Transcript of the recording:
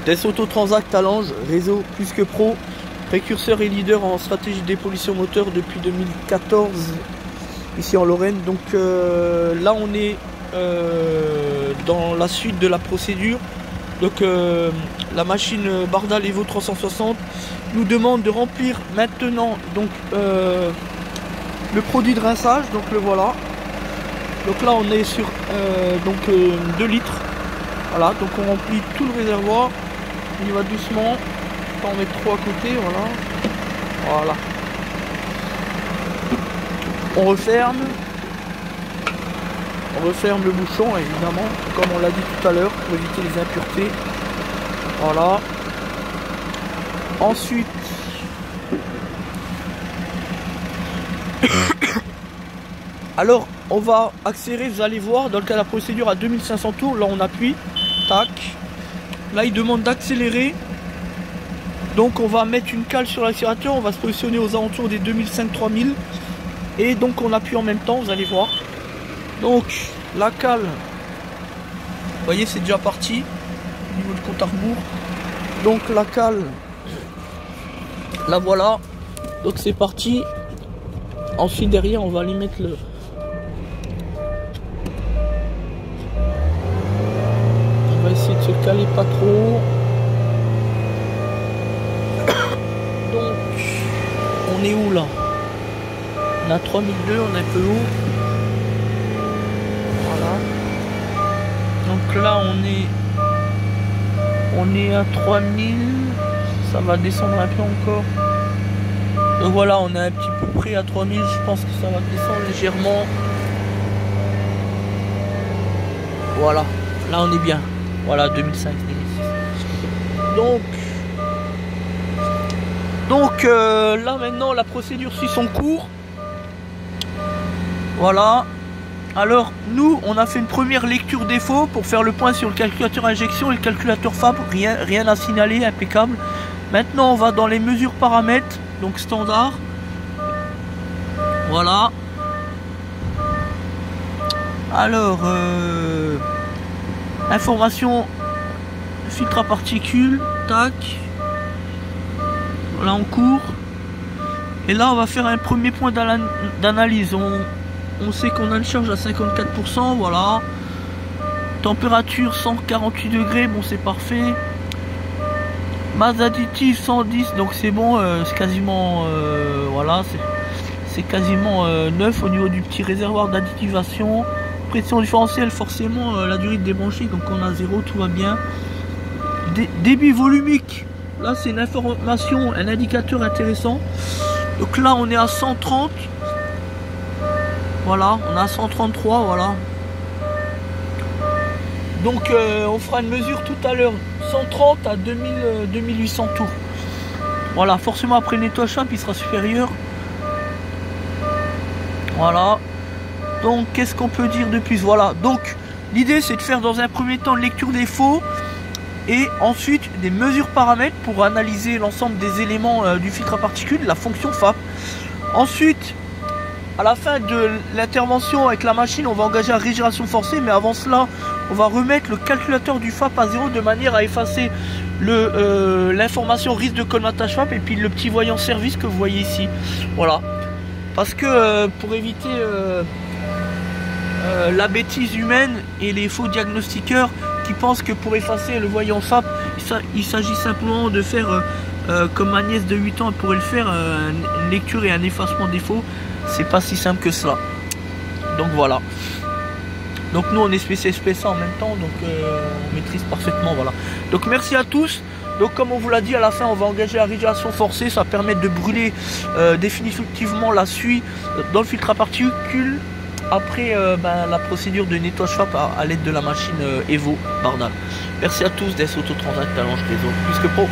Des Autotransact à Lange, réseau plus que pro, précurseur et leader en stratégie de dépollution moteur depuis 2014 ici en Lorraine. Donc là on est dans la suite de la procédure. Donc la machine Bardal Evo 360 nous demande de remplir maintenant donc le produit de rinçage, donc le voilà. Donc là on est sur 2 litres. Voilà, donc on remplit tout le réservoir. On y va doucement. On met 3 à côté, voilà. On referme le bouchon évidemment, comme on l'a dit tout à l'heure, pour éviter les impuretés. Voilà. Ensuite, alors on va accélérer, vous allez voir, dans le cas de la procédure à 2500 tours, là on appuie, tac. Là il demande d'accélérer. Donc on va mettre une cale sur l'accélérateur, on va se positionner aux alentours des 2005-3000. Et donc on appuie en même temps, vous allez voir. Donc la cale, vous voyez c'est déjà parti au niveau du compte à rebours. Donc la cale, la voilà. Donc c'est parti. Ensuite derrière on va aller mettre le... On va essayer de se caler pas trop. Donc on est où là? On a 3002, on est un peu haut. Voilà. Donc là on est à 3000. Ça va descendre un peu encore. Donc voilà, on est un petit peu près à 3000. Je pense que ça va descendre légèrement. Voilà. Là on est bien. Voilà, 2005, 2006. Donc là maintenant la procédure suit son cours. Voilà. Alors nous on a fait une première lecture défaut pour faire le point sur le calculateur injection et le calculateur FAB. Rien à signaler, impeccable. Maintenant on va dans les mesures paramètres, donc standard. Voilà. Alors information filtre à particules, tac. Voilà en cours. Et là on va faire un premier point d'analyse. On sait qu'on a une charge à 54%, voilà. Température 148 degrés, bon c'est parfait. Masse additive 110, donc c'est bon, c'est quasiment voilà, c'est quasiment neuf au niveau du petit réservoir d'additivation. Pression différentielle, forcément la durée de débranché, donc on a 0, tout va bien. Débit volumique, là c'est une information, un indicateur intéressant. Donc là on est à 130. Voilà, on a 133, voilà. Donc on fera une mesure tout à l'heure, 130 à 2800 tours. Voilà, forcément après le nettoyage il sera supérieur. Voilà. Donc qu'est-ce qu'on peut dire de plus? Voilà, donc l'idée c'est de faire dans un premier temps une lecture des faux et ensuite des mesures paramètres pour analyser l'ensemble des éléments du filtre à particules, la fonction FAP. Ensuite, à la fin de l'intervention avec la machine, on va engager la régénération forcée, mais avant cela, on va remettre le calculateur du FAP à 0 de manière à effacer l'information risque de colmatage FAP et puis le petit voyant service que vous voyez ici. Voilà. Parce que pour éviter la bêtise humaine et les faux diagnostiqueurs qui pensent que pour effacer le voyant FAP, il s'agit simplement de faire comme ma nièce de 8 ans pourrait le faire, une lecture et un effacement des faux. C'est pas si simple que cela. Donc voilà. Donc nous on est spécialisé en même temps, donc on maîtrise parfaitement, voilà. Donc merci à tous. Donc comme on vous l'a dit, à la fin on va engager la régénération forcée, ça va permettre de brûler définitivement la suie dans le filtre à particules après la procédure de nettoyage FAP à l'aide de la machine Evo Bardal. Merci à tous, des Autotransact à Lange Réseau plus que pro.